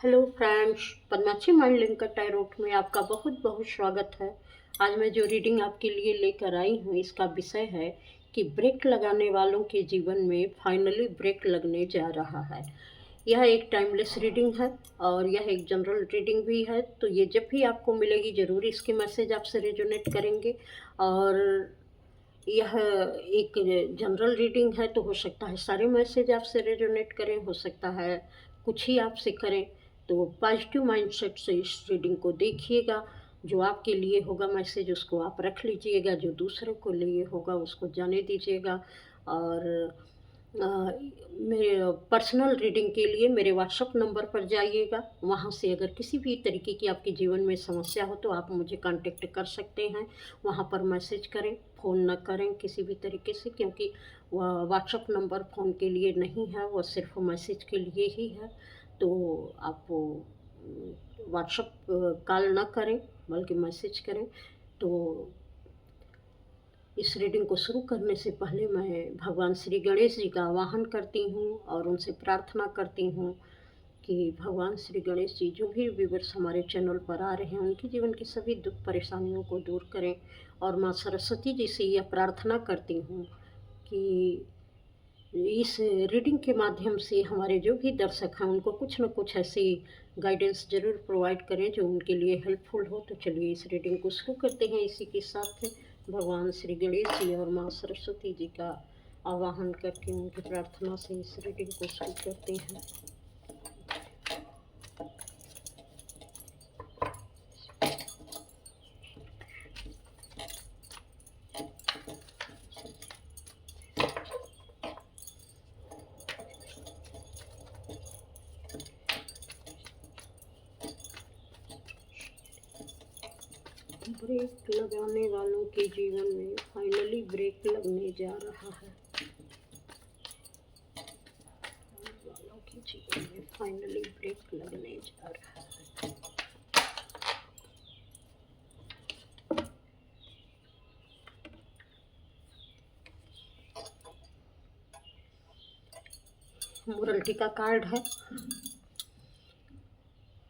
Hello friends, Padmakshi mind linker tarot में आपका बहुत बहुत स्वागत है। आज मैं जो रीडिंग आपके लिए लेकर आई हूँ, इसका विषय है कि ब्रेक लगाने वालों के जीवन में फाइनली ब्रेक लगने जा रहा है। यह एक टाइमलेस रीडिंग है और यह एक जनरल रीडिंग भी है, तो ये जब भी आपको मिलेगी ज़रूर इसके मैसेज आपसे रेजोनेट करेंगे। और यह एक जनरल रीडिंग है, तो हो सकता है सारे मैसेज आपसे रेजोनेट करें, हो सकता है कुछ ही आपसे करें। तो पॉजिटिव माइंडसेट से इस रीडिंग को देखिएगा। जो आपके लिए होगा मैसेज उसको आप रख लीजिएगा, जो दूसरे को लिए होगा उसको जाने दीजिएगा। और मेरे पर्सनल रीडिंग के लिए मेरे व्हाट्सअप नंबर पर जाइएगा। वहाँ से अगर किसी भी तरीके की आपके जीवन में समस्या हो तो आप मुझे कांटेक्ट कर सकते हैं। वहाँ पर मैसेज करें, फ़ोन न करें किसी भी तरीके से, क्योंकि वह व्हाट्सअप नंबर फ़ोन के लिए नहीं है, वह सिर्फ मैसेज के लिए ही है। तो आप व्हाट्सअप कॉल ना करें बल्कि मैसेज करें। तो इस रीडिंग को शुरू करने से पहले मैं भगवान श्री गणेश जी का आवाहन करती हूँ और उनसे प्रार्थना करती हूँ कि भगवान श्री गणेश जी जो भी व्यूअर्स हमारे चैनल पर आ रहे हैं उनके जीवन की सभी दुख परेशानियों को दूर करें। और माँ सरस्वती जी से यह प्रार्थना करती हूँ कि इस रीडिंग के माध्यम से हमारे जो भी दर्शक हैं उनको कुछ न कुछ ऐसी गाइडेंस ज़रूर प्रोवाइड करें जो उनके लिए हेल्पफुल हो। तो चलिए इस रीडिंग को शुरू करते हैं। इसी के साथ भगवान श्री गणेश जी और माँ सरस्वती जी का आवाहन करके उनकी प्रार्थना से इस रीडिंग को शुरू करते हैं। ब्रेक लगाने वालों के जीवन में फाइनली ब्रेक लगने जा रहा है। वालों के जीवन में फाइनली ब्रेक लगने जा रहा है। मोरल्टी का कार्ड है।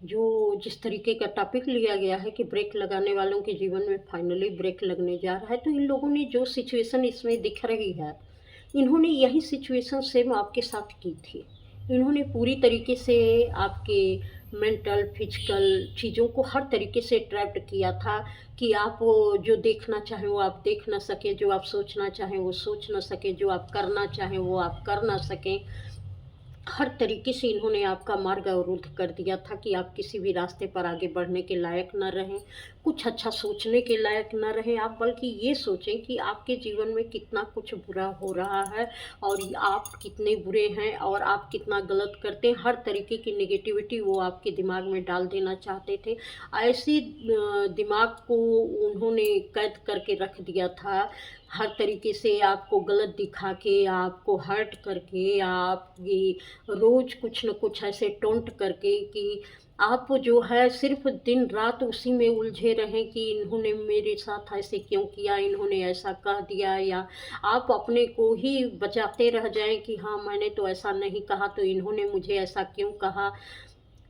जो जिस तरीके का टॉपिक लिया गया है कि ब्रेक लगाने वालों के जीवन में फाइनली ब्रेक लगने जा रहा है, तो इन लोगों ने जो सिचुएशन इसमें दिख रही है, इन्होंने यही सिचुएशन सेम आपके साथ की थी। इन्होंने पूरी तरीके से आपके मेंटल फिजिकल चीज़ों को हर तरीके से ट्रैप्ड किया था कि आप वो जो देखना चाहें वो आप देख ना सकें, जो आप सोचना चाहें वो सोच ना सकें, जो आप करना चाहें वो आप कर ना सकें। हर तरीके से इन्होंने आपका मार्ग अवरुद्ध कर दिया था कि आप किसी भी रास्ते पर आगे बढ़ने के लायक न रहें, कुछ अच्छा सोचने के लायक न रहें आप, बल्कि ये सोचें कि आपके जीवन में कितना कुछ बुरा हो रहा है और आप कितने बुरे हैं और आप कितना गलत करते हैं। हर तरीके की नेगेटिविटी वो आपके दिमाग में डाल देना चाहते थे। ऐसे दिमाग को उन्होंने कैद करके रख दिया था, हर तरीके से आपको गलत दिखा के, आपको हर्ट करके, आप ये रोज़ कुछ न कुछ ऐसे टोंट करके कि आप जो है सिर्फ दिन रात उसी में उलझे रहें कि इन्होंने मेरे साथ ऐसे क्यों किया, इन्होंने ऐसा कह दिया, या आप अपने को ही बचाते रह जाएं कि हाँ मैंने तो ऐसा नहीं कहा, तो इन्होंने मुझे ऐसा क्यों कहा।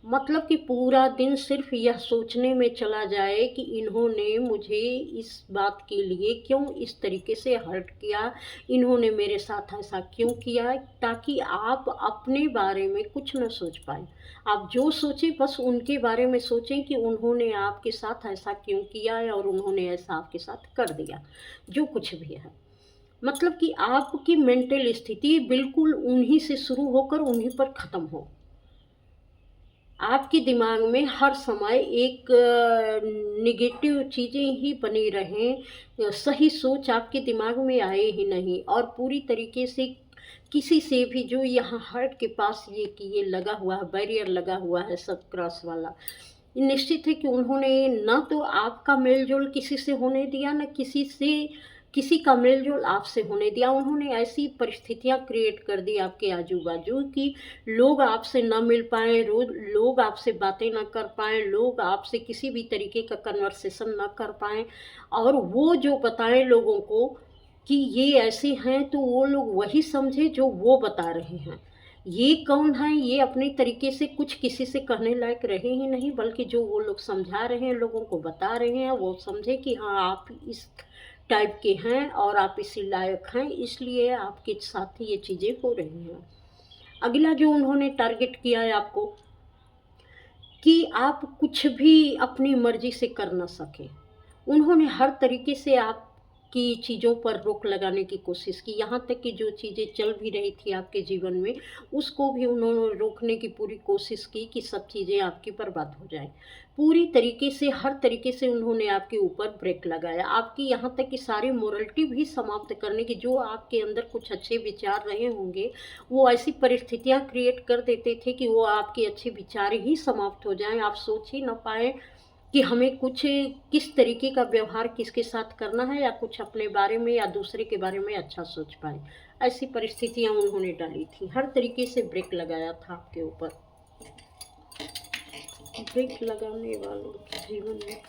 मतलब कि पूरा दिन सिर्फ यह सोचने में चला जाए कि इन्होंने मुझे इस बात के लिए क्यों इस तरीके से हर्ट किया, इन्होंने मेरे साथ ऐसा क्यों किया, ताकि आप अपने बारे में कुछ न सोच पाएँ। आप जो सोचें बस उनके बारे में सोचें कि उन्होंने आपके साथ ऐसा क्यों किया है और उन्होंने ऐसा आपके साथ कर दिया, जो कुछ भी है। मतलब कि आपकी मेंटल स्थिति बिल्कुल उन्हीं से शुरू होकर उन्हीं पर ख़त्म हो। आपके दिमाग में हर समय एक नेगेटिव चीज़ें ही बनी रहें, सही सोच आपके दिमाग में आए ही नहीं। और पूरी तरीके से किसी से भी जो यहाँ हार्ट के पास ये लगा हुआ है, बैरियर लगा हुआ है सब क्रॉस वाला, निश्चित है कि उन्होंने ना तो आपका मेल-जोल किसी से होने दिया, ना किसी का मेल-जोल आपसे होने दिया। उन्होंने ऐसी परिस्थितियाँ क्रिएट कर दी आपके आजू-बाजू कि लोग आपसे ना मिल पाएँ, लोग आपसे बातें ना कर पाएँ, लोग आपसे किसी भी तरीके का कन्वर्सेशन ना कर पाएँ। और वो जो बताएँ लोगों को कि ये ऐसे हैं, तो वो लोग वही समझें जो वो बता रहे हैं। ये कौन है, ये अपने तरीके से कुछ किसी से कहने लायक रहे ही नहीं, बल्कि जो वो लोग समझा रहे हैं, लोगों को बता रहे हैं, वो समझे कि हाँ आप इस टाइप के हैं और आप इसी लायक हैं, इसलिए आपके साथ ये चीज़ें हो रही हैं। अगला जो उन्होंने टारगेट किया है आपको, कि आप कुछ भी अपनी मर्जी से कर ना सकें। उन्होंने हर तरीके से आपकी चीज़ों पर रोक लगाने की कोशिश की, यहाँ तक कि जो चीज़ें चल भी रही थी आपके जीवन में, उसको भी उन्होंने रोकने की पूरी कोशिश की कि सब चीज़ें आपकी बर्बाद हो जाएँ। पूरी तरीके से, हर तरीके से उन्होंने आपके ऊपर ब्रेक लगाया। आपकी यहाँ तक कि सारी मोरलिटी भी समाप्त करने की, जो आपके अंदर कुछ अच्छे विचार रहे होंगे, वो ऐसी परिस्थितियाँ क्रिएट कर देते थे कि वो आपके अच्छे विचार ही समाप्त हो जाएँ। आप सोच ही ना पाएँ कि हमें कुछ किस तरीके का व्यवहार किसके साथ करना है, या कुछ अपने बारे में या दूसरे के बारे में अच्छा सोच पाएँ। ऐसी परिस्थितियाँ उन्होंने डाली थी। हर तरीके से ब्रेक लगाया था आपके ऊपर। ब्रेक लगाने वालों के जीवन में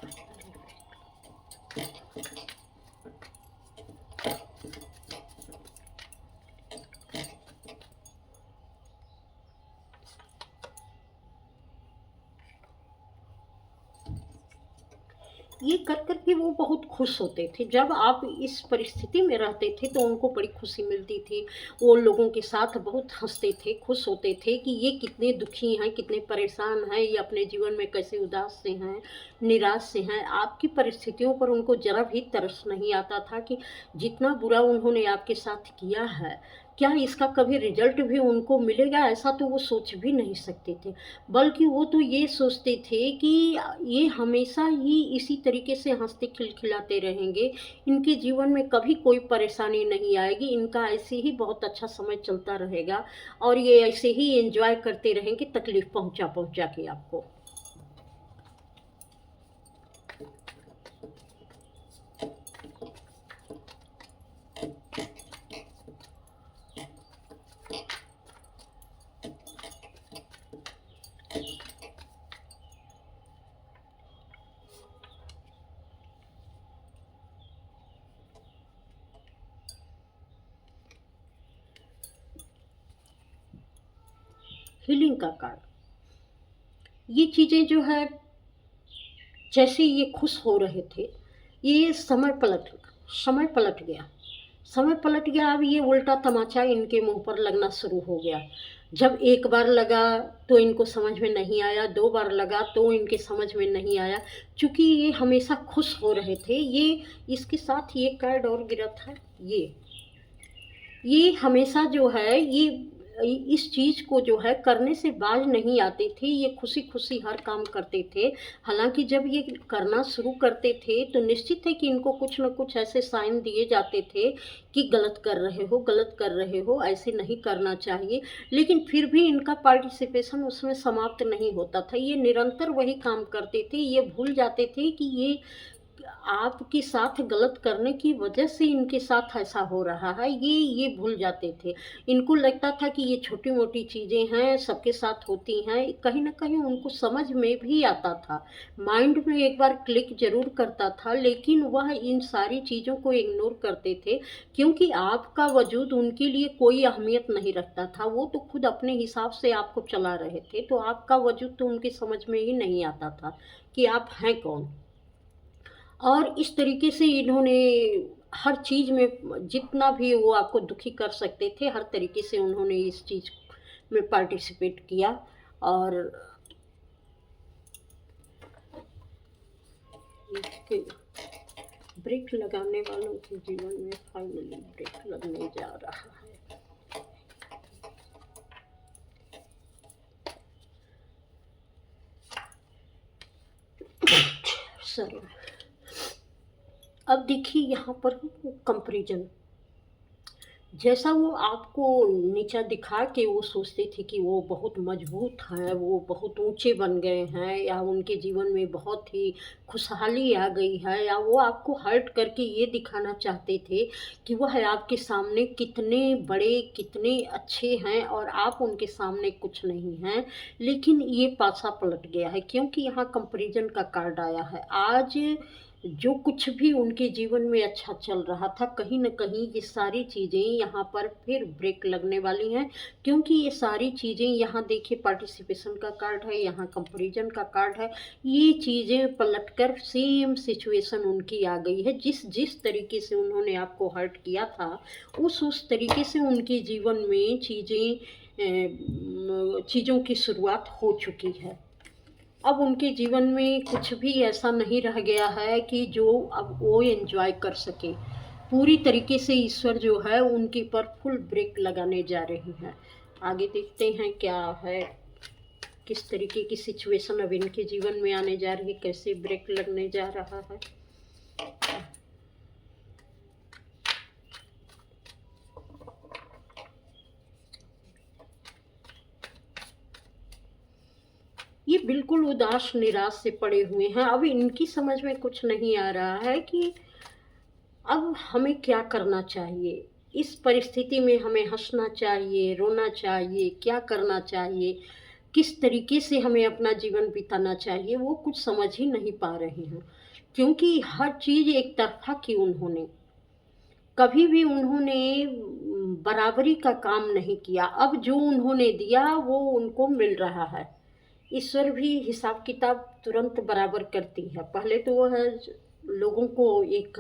ये कर के वो बहुत खुश होते थे। जब आप इस परिस्थिति में रहते थे तो उनको बड़ी खुशी मिलती थी। वो लोगों के साथ बहुत हँसते थे, खुश होते थे कि ये कितने दुखी हैं, कितने परेशान हैं, ये अपने जीवन में कैसे उदास से हैं, निराश से हैं। आपकी परिस्थितियों पर उनको ज़रा भी तरस नहीं आता था कि जितना बुरा उन्होंने आपके साथ किया है, क्या इसका कभी रिज़ल्ट भी उनको मिलेगा, ऐसा तो वो सोच भी नहीं सकते थे। बल्कि वो तो ये सोचते थे कि ये हमेशा ही इसी तरीके से हँसते खिलखिलाते रहेंगे, इनके जीवन में कभी कोई परेशानी नहीं आएगी, इनका ऐसे ही बहुत अच्छा समय चलता रहेगा और ये ऐसे ही एंजॉय करते रहेंगे तकलीफ़ पहुँचा के आपको। हीलिंग का कार्ड, ये चीज़ें जो है, जैसे ये खुश हो रहे थे, ये समय पलट गया। समय पलट गया, अब ये उल्टा तमाचा इनके मुंह पर लगना शुरू हो गया। जब एक बार लगा तो इनको समझ में नहीं आया, 2 बार लगा तो इनके समझ में नहीं आया। चूँकि ये हमेशा खुश हो रहे थे, ये इसके साथ ये कार्ड और गिरा था, ये हमेशा जो है, ये इस चीज़ को जो है करने से बाज नहीं आते थे, ये खुशी-खुशी हर काम करते थे। हालाँकि जब ये करना शुरू करते थे तो निश्चित है कि इनको कुछ न कुछ ऐसे साइन दिए जाते थे कि गलत कर रहे हो, गलत कर रहे हो, ऐसे नहीं करना चाहिए। लेकिन फिर भी इनका पार्टिसिपेशन उसमें समाप्त नहीं होता था। ये निरंतर वही काम करते थे, ये भूल जाते थे कि ये आपके साथ गलत करने की वजह से इनके साथ ऐसा हो रहा है, ये भूल जाते थे। इनको लगता था कि ये छोटी-मोटी चीज़ें हैं, सबके साथ होती हैं, कहीं न कहीं उनको समझ में भी आता था। माइंड में एक बार क्लिक ज़रूर करता था, लेकिन वह इन सारी चीज़ों को इग्नोर करते थे, क्योंकि आपका वजूद उनके लिए कोई अहमियत नहीं रखता था। वो तो खुद अपने हिसाब से आपको चला रहे थे, तो आपका वजूद तो उनकी समझ में ही नहीं आता था कि आप हैं कौन। और इस तरीके से इन्होंने हर चीज़ में जितना भी वो आपको दुखी कर सकते थे, हर तरीके से उन्होंने इस चीज़ में पार्टिसिपेट किया। और इसके ब्रेक लगाने वालों के जीवन में फाइनली ब्रेक लगने जा रहा है। सॉरी। अब देखिए यहाँ पर कंपैरिजन, जैसा वो आपको नीचा दिखा के वो सोचते थे कि वो बहुत मजबूत हैं, वो बहुत ऊँचे बन गए हैं, या उनके जीवन में बहुत ही खुशहाली आ गई है, या वो आपको हर्ट करके ये दिखाना चाहते थे कि वह आपके सामने कितने बड़े, कितने अच्छे हैं और आप उनके सामने कुछ नहीं हैं। लेकिन ये पासा पलट गया है, क्योंकि यहाँ कंपैरिज़न का कार्ड आया है। आज जो कुछ भी उनके जीवन में अच्छा चल रहा था, कहीं न कहीं ये सारी चीज़ें यहाँ पर फिर ब्रेक लगने वाली हैं, क्योंकि ये सारी चीज़ें यहाँ देखिए पार्टिसिपेशन का कार्ड है, यहाँ कंपैरिज़न का कार्ड है। ये चीज़ें पलटकर सेम सिचुएशन उनकी आ गई है। जिस जिस तरीके से उन्होंने आपको हर्ट किया था, उस तरीके से उनके जीवन में चीज़ों की शुरुआत हो चुकी है। अब उनके जीवन में कुछ भी ऐसा नहीं रह गया है कि जो अब वो एंजॉय कर सके। पूरी तरीके से ईश्वर जो है उनके पर फुल ब्रेक लगाने जा रही है। आगे देखते हैं क्या है, किस तरीके की सिचुएशन अब इनके जीवन में आने जा रही है, कैसे ब्रेक लगने जा रहा है। ये बिल्कुल उदास निराश से पड़े हुए हैं। अब इनकी समझ में कुछ नहीं आ रहा है कि अब हमें क्या करना चाहिए। इस परिस्थिति में हमें हंसना चाहिए, रोना चाहिए, क्या करना चाहिए, किस तरीके से हमें अपना जीवन बिताना चाहिए, वो कुछ समझ ही नहीं पा रहे हैं। क्योंकि हर चीज़ एक तरफ़ा की उन्होंने, कभी भी उन्होंने बराबरी का काम नहीं किया। अब जो उन्होंने दिया वो उनको मिल रहा है। ईश्वर भी हिसाब किताब तुरंत बराबर करती है। पहले तो वह लोगों को एक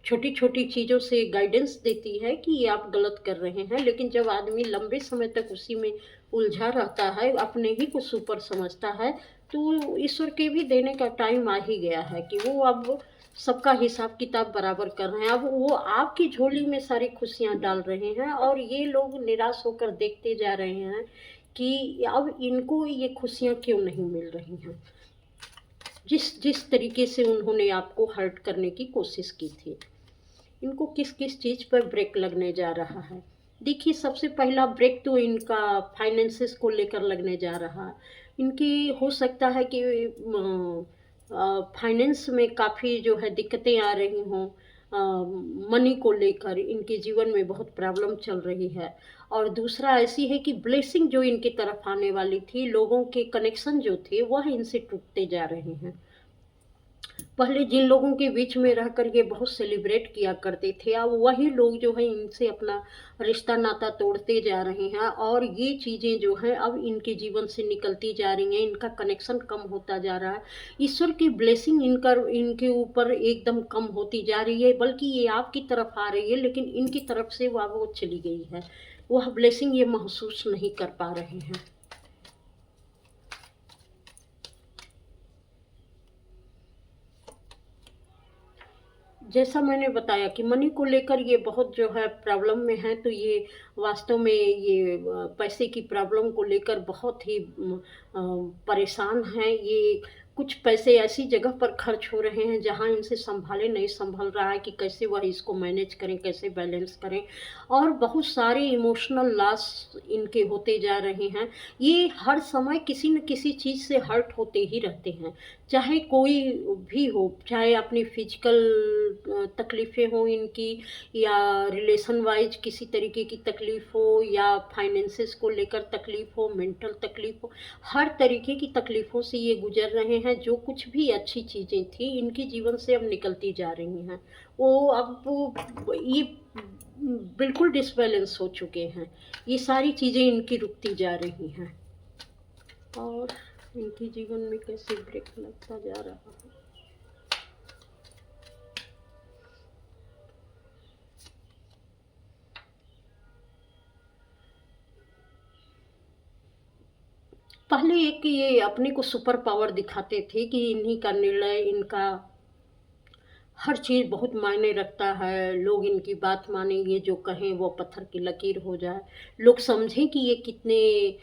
छोटी छोटी चीज़ों से गाइडेंस देती है कि ये आप गलत कर रहे हैं, लेकिन जब आदमी लंबे समय तक उसी में उलझा रहता है, अपने ही को सुपर समझता है, तो ईश्वर के भी देने का टाइम आ ही गया है कि वो अब सबका हिसाब किताब बराबर कर रहे हैं। अब वो आपकी झोली में सारी खुशियाँ डाल रहे हैं और ये लोग निराश होकर देखते जा रहे हैं कि अब इनको ये खुशियाँ क्यों नहीं मिल रही हैं। जिस जिस तरीके से उन्होंने आपको हर्ट करने की कोशिश की थी, इनको किस किस चीज़ पर ब्रेक लगने जा रहा है। देखिए, सबसे पहला ब्रेक तो इनका फाइनेंसेस को लेकर लगने जा रहा है। इनकी हो सकता है कि फाइनेंस में काफ़ी जो है दिक्कतें आ रही हों। मनी को लेकर इनके जीवन में बहुत प्रॉब्लम चल रही है। और दूसरा ऐसी है कि ब्लेसिंग जो इनकी तरफ आने वाली थी, लोगों के कनेक्शन जो थे वह इनसे टूटते जा रहे हैं। पहले जिन लोगों के बीच में रहकर ये बहुत सेलिब्रेट किया करते थे, अब वही लोग जो है इनसे अपना रिश्ता नाता तोड़ते जा रहे हैं और ये चीज़ें जो हैं अब इनके जीवन से निकलती जा रही हैं, इनका कनेक्शन कम होता जा रहा है। ईश्वर की ब्लेसिंग इनके ऊपर एकदम कम होती जा रही है, बल्कि ये आपकी तरफ आ रही है, लेकिन इनकी तरफ से वो चली गई है। वह ब्लेसिंग ये महसूस नहीं कर पा रहे हैं। जैसा मैंने बताया कि मनी को लेकर ये बहुत जो है प्रॉब्लम में है, तो ये वास्तव में ये पैसे की प्रॉब्लम को लेकर बहुत ही परेशान हैं। ये कुछ पैसे ऐसी जगह पर खर्च हो रहे हैं जहाँ इनसे सँभाले नहीं सँभल रहा है कि कैसे वह इसको मैनेज करें, कैसे बैलेंस करें। और बहुत सारे इमोशनल लॉस इनके होते जा रहे हैं। ये हर समय किसी न किसी चीज़ से हर्ट होते ही रहते हैं। चाहे कोई भी हो, चाहे अपनी फिजिकल तकलीफ़ें हों इनकी, या रिलेशन वाइज किसी तरीके की तकलीफ़ हो, या फाइनेंसेस को लेकर तकलीफ़ हो, मेंटल तकलीफ़ हो, हर तरीके की तकलीफ़ों से ये गुजर रहे हैं। जो कुछ भी अच्छी चीज़ें थी इनके जीवन से अब निकलती जा रही हैं। ये बिल्कुल डिसबैलेंस हो चुके हैं। ये सारी चीज़ें इनकी रुकती जा रही हैं और इनके जीवन में कैसे ब्रेक लगता जा रहा है। पहले एक ये अपने को सुपर पावर दिखाते थे कि इन्हीं का निर्णय, इनका हर चीज़ बहुत मायने रखता है, लोग इनकी बात मानें, ये जो कहें वो पत्थर की लकीर हो जाए। लोग समझें कि ये कितने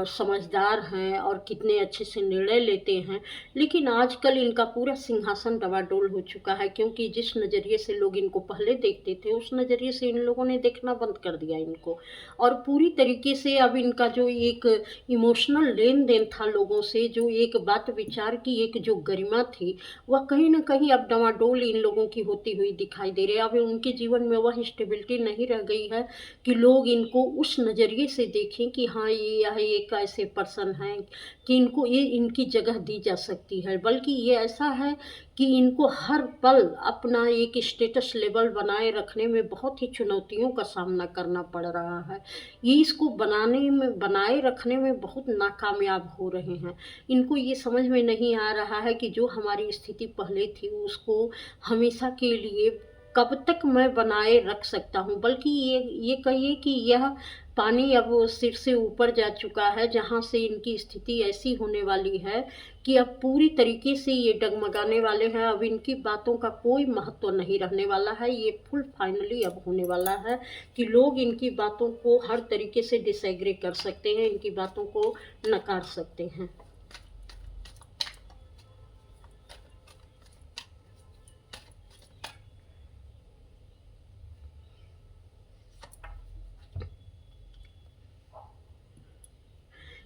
समझदार हैं और कितने अच्छे से निर्णय लेते हैं। लेकिन आजकल इनका पूरा सिंहासन डवाडोल हो चुका है, क्योंकि जिस नज़रिए से लोग इनको पहले देखते थे, उस नज़रिए से इन लोगों ने देखना बंद कर दिया इनको। और पूरी तरीके से अब इनका जो एक इमोशनल लेन-देन था लोगों से, जो एक बात विचार की एक जो गरिमा थी, वह कहीं न कहीं अब डवाडोल इन लोगों की होती हुई दिखाई दे रही है। अब उनके जीवन में वह स्टेबिलिटी नहीं रह गई है कि लोग इनको उस नज़रिए से देखें कि हाँ, ये एक ऐसे पर्सन हैं कि इनको ये इनकी जगह दी जा सकती है, बल्कि ये ऐसा है कि इनको हर पल अपना एक स्टेटस लेवल बनाए रखने में बहुत ही चुनौतियों का सामना करना पड़ रहा है। ये इसको बनाए रखने में बहुत नाकामयाब हो रहे हैं। इनको ये समझ में नहीं आ रहा है कि जो हमारी स्थिति पहले थी उसको हमेशा के लिए कब तक मैं बनाए रख सकता हूँ, बल्कि ये कहिए कि यह पानी अब सिर से ऊपर जा चुका है, जहाँ से इनकी स्थिति ऐसी होने वाली है कि अब पूरी तरीके से ये डगमगाने वाले हैं। अब इनकी बातों का कोई महत्व नहीं रहने वाला है। ये फुल फाइनली अब होने वाला है कि लोग इनकी बातों को हर तरीके से डिसएग्री कर सकते हैं, इनकी बातों को नकार सकते हैं।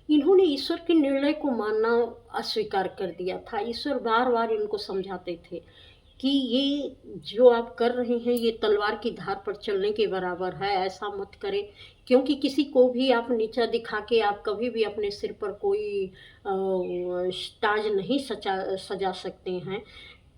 इन्होंने ईश्वर के निर्णय को मानना अस्वीकार कर दिया था। ईश्वर बार बार इनको समझाते थे कि ये जो आप कर रहे हैं ये तलवार की धार पर चलने के बराबर है, ऐसा मत करें। क्योंकि किसी को भी आप नीचा दिखा के आप कभी भी अपने सिर पर कोई ताज नहीं सजा सकते हैं।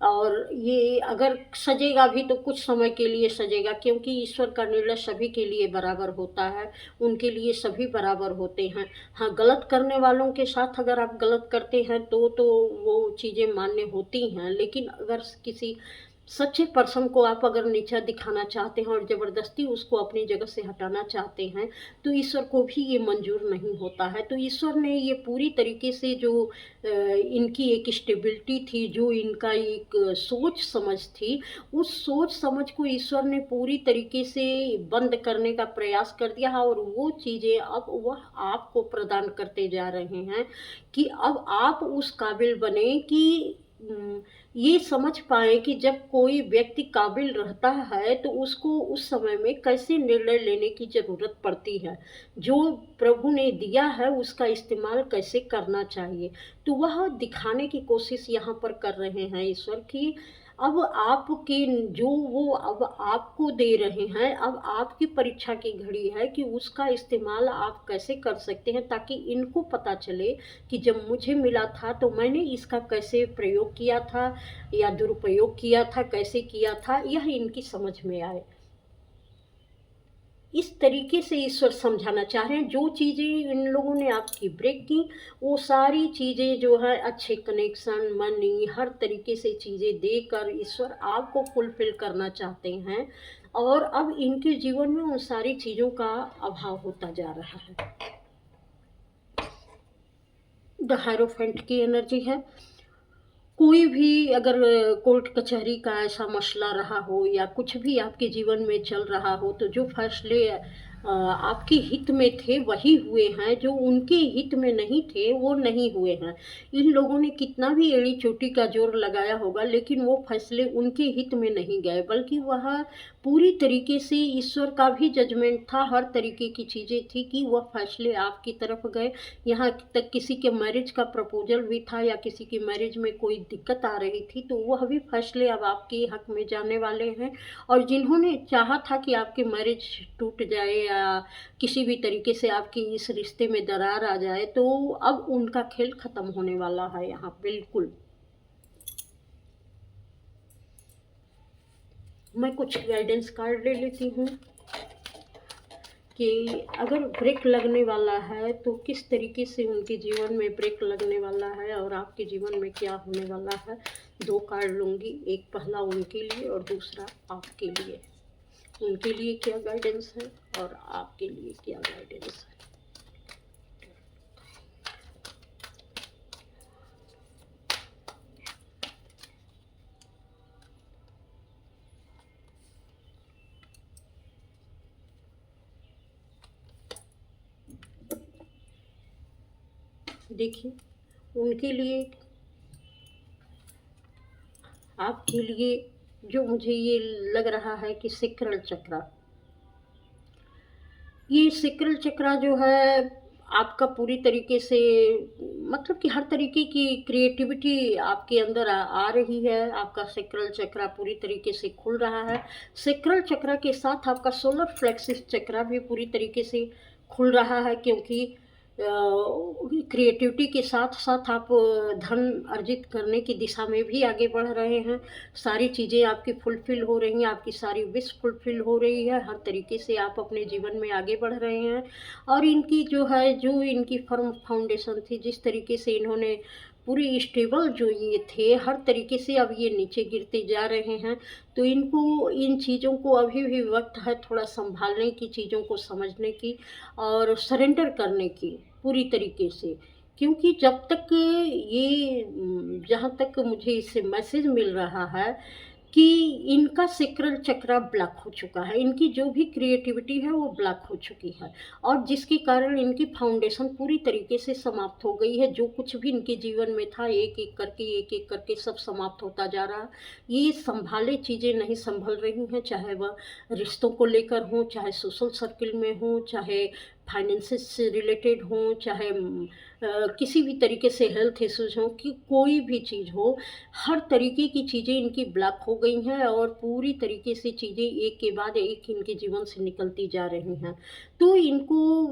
और ये अगर सजेगा भी तो कुछ समय के लिए सजेगा, क्योंकि ईश्वर का निर्णय सभी के लिए बराबर होता है, उनके लिए सभी बराबर होते हैं। हाँ, गलत करने वालों के साथ अगर आप गलत करते हैं तो वो चीज़ें मान्य होती हैं, लेकिन अगर किसी सच्चे पर्सन को आप अगर नीचा दिखाना चाहते हैं और ज़बरदस्ती उसको अपनी जगह से हटाना चाहते हैं, तो ईश्वर को भी ये मंजूर नहीं होता है। तो ईश्वर ने ये पूरी तरीके से जो इनकी एक स्टेबिलिटी थी, जो इनका एक सोच समझ थी, उस सोच समझ को ईश्वर ने पूरी तरीके से बंद करने का प्रयास कर दिया, और वो चीज़ें अब वह आपको प्रदान करते जा रहे हैं कि अब आप उस काबिल बने कि ये समझ पाएँ कि जब कोई व्यक्ति काबिल रहता है तो उसको उस समय में कैसे निर्णय लेने की ज़रूरत पड़ती है। जो प्रभु ने दिया है उसका इस्तेमाल कैसे करना चाहिए। तो वह दिखाने की कोशिश यहाँ पर कर रहे हैं ईश्वर कि अब आपके जो वो अब आपको दे रहे हैं, अब आपकी परीक्षा की घड़ी है कि उसका इस्तेमाल आप कैसे कर सकते हैं, ताकि इनको पता चले कि जब मुझे मिला था तो मैंने इसका कैसे प्रयोग किया था या दुरुपयोग किया था, कैसे किया था, यह इनकी समझ में आए। इस तरीके से ईश्वर समझाना चाह रहे हैं। जो चीज़ें इन लोगों ने आपकी ब्रेक की, वो सारी चीज़ें जो है अच्छे कनेक्शन, मनी, हर तरीके से चीज़ें देकर ईश्वर आपको फुलफ़िल करना चाहते हैं, और अब इनके जीवन में उन सारी चीज़ों का अभाव होता जा रहा है। द हायरोफेंट की एनर्जी है। कोई भी अगर कोर्ट कचहरी का ऐसा मसला रहा हो या कुछ भी आपके जीवन में चल रहा हो, तो जो फैसले आपके हित में थे वही हुए हैं, जो उनके हित में नहीं थे वो नहीं हुए हैं। इन लोगों ने कितना भी एड़ी चोटी का जोर लगाया होगा, लेकिन वो फैसले उनके हित में नहीं गए, बल्कि वह पूरी तरीके से ईश्वर का भी जजमेंट था। हर तरीके की चीज़ें थी कि वह फैसले आपकी तरफ गए। यहाँ तक किसी के मैरिज का प्रपोजल भी था या किसी की मैरिज में कोई दिक्कत आ रही थी, तो वह भी फैसले अब आपके हक में जाने वाले हैं। और जिन्होंने चाहा था कि आपकी मैरिज टूट जाए या किसी भी तरीके से आपकी इस रिश्ते में दरार आ जाए, तो अब उनका खेल खत्म होने वाला है यहाँ बिल्कुल। मैं कुछ गाइडेंस कार्ड ले लेती हूँ कि अगर ब्रेक लगने वाला है तो किस तरीके से उनके जीवन में ब्रेक लगने वाला है और आपके जीवन में क्या होने वाला है। 2 कार्ड लूँगी, एक पहला उनके लिए और दूसरा आपके लिए। उनके लिए क्या गाइडेंस है और आपके लिए क्या गाइडेंस है। देखिए, उनके लिए, आपके लिए जो मुझे ये लग रहा है कि सिक्रल चक्रा, ये सिक्रल चक्रा जो है आपका पूरी तरीके से मतलब कि हर तरीके की क्रिएटिविटी आपके अंदर आ रही है। आपका सैक्रल चक्रा पूरी तरीके से खुल रहा है। सैक्रल चक्रा के साथ आपका सोलर प्लेक्सस चक्रा भी पूरी तरीके से खुल रहा है, क्योंकि क्रिएटिविटी के साथ साथ आप धन अर्जित करने की दिशा में भी आगे बढ़ रहे हैं। सारी चीज़ें आपकी फुलफ़िल हो रही हैं, आपकी सारी विश फुलफ़िल हो रही है। हर तरीके से आप अपने जीवन में आगे बढ़ रहे हैं। और इनकी जो इनकी फ़र्म फाउंडेशन थी, जिस तरीके से इन्होंने पूरी स्टेबल जो ये थे, हर तरीके से अब ये नीचे गिरते जा रहे हैं। तो इनको इन चीज़ों को अभी भी वक़्त है थोड़ा सँभालने की, चीज़ों को समझने की और सरेंडर करने की पूरी तरीके से। क्योंकि जब तक ये जहाँ तक मुझे इससे मैसेज मिल रहा है कि इनका सैक्रल चक्रा ब्लॉक हो चुका है, इनकी जो भी क्रिएटिविटी है वो ब्लॉक हो चुकी है, और जिसके कारण इनकी फाउंडेशन पूरी तरीके से समाप्त हो गई है। जो कुछ भी इनके जीवन में था, एक-एक करके सब समाप्त होता जा रहा है। ये सँभाले चीज़ें नहीं सँभल रही हैं, चाहे वह रिश्तों को लेकर हों, चाहे सोशल सर्किल में हों, चाहे फाइनेंसेस से रिलेटेड हों, चाहे किसी भी तरीके से हेल्थ इश्यूज़ हों, कि कोई भी चीज़ हो, हर तरीके की चीज़ें इनकी ब्लॉक हो गई हैं और पूरी तरीके से चीज़ें एक के बाद एक इनके जीवन से निकलती जा रही हैं। तो इनको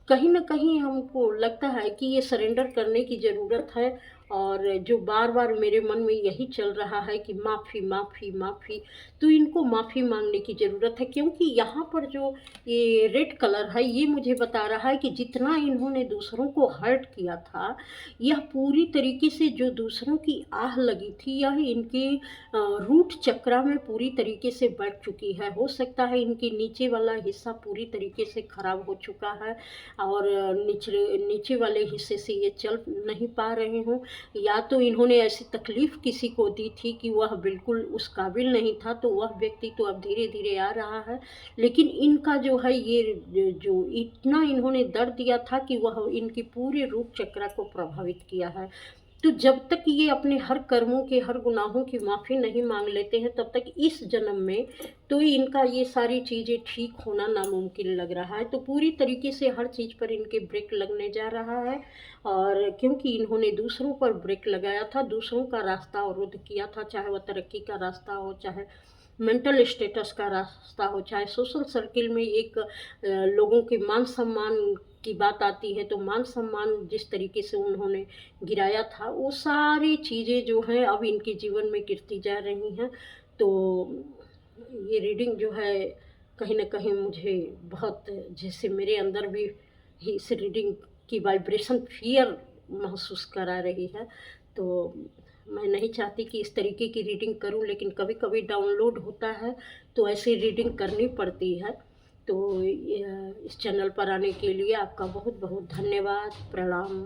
कहीं न कहीं हमको लगता है कि ये सरेंडर करने की ज़रूरत है। और जो बार-बार मेरे मन में यही चल रहा है कि माफ़ी, माफ़ी, माफ़ी, तो इनको माफ़ी माँगने की ज़रूरत है, क्योंकि यहाँ पर जो ये रेड कलर है, ये मुझे बता रहा है कि जितना इन्होंने दूसरों को हर्ट किया था, यह पूरी तरीके से जो दूसरों की आह लगी थी, यह इनके रूट चक्रा में पूरी तरीके से बैठ चुकी है। हो सकता है इनके नीचे वाला हिस्सा पूरी तरीके से खराब हो चुका है और नीचे वाले हिस्से से ये चल नहीं पा रहे हों, या तो इन्होंने ऐसी तकलीफ़ किसी को दी थी कि वह बिल्कुल उस काबिल नहीं था, तो वह व्यक्ति तो अब धीरे-धीरे आ रहा है। लेकिन इनका जो है ये जो इतना इन्होंने दर्द दिया था कि वह इनकी पूरे रूट चक्रा को प्रभावित किया है। तो जब तक ये अपने हर कर्मों के, हर गुनाहों की माफ़ी नहीं माँग लेते हैं, तब तक इस जन्म में तो इनका ये सारी चीज़ें ठीक होना नामुमकिन लग रहा है। तो पूरी तरीके से हर चीज़ पर इनके ब्रेक लगने जा रहा है, और क्योंकि इन्होंने दूसरों पर ब्रेक लगाया था, दूसरों का रास्ता अवरुद्ध किया था, चाहे वह तरक्की का रास्ता हो, चाहे मेंटल स्टेटस का रास्ता हो, चाहे सोशल सर्किल में एक लोगों के मान-सम्मान की बात आती है, तो मान-सम्मान जिस तरीके से उन्होंने गिराया था, वो सारी चीज़ें जो हैं अब इनके जीवन में गिरती जा रही हैं। तो ये रीडिंग जो है कहीं न कहीं मुझे बहुत, जैसे मेरे अंदर भी ही इस रीडिंग की वाइब्रेशन फ़ियर महसूस करा रही है। तो मैं नहीं चाहती कि इस तरीके की रीडिंग करूं, लेकिन कभी-कभी डाउनलोड होता है तो ऐसी रीडिंग करनी पड़ती है। तो इस चैनल पर आने के लिए आपका बहुत-बहुत धन्यवाद। प्रणाम।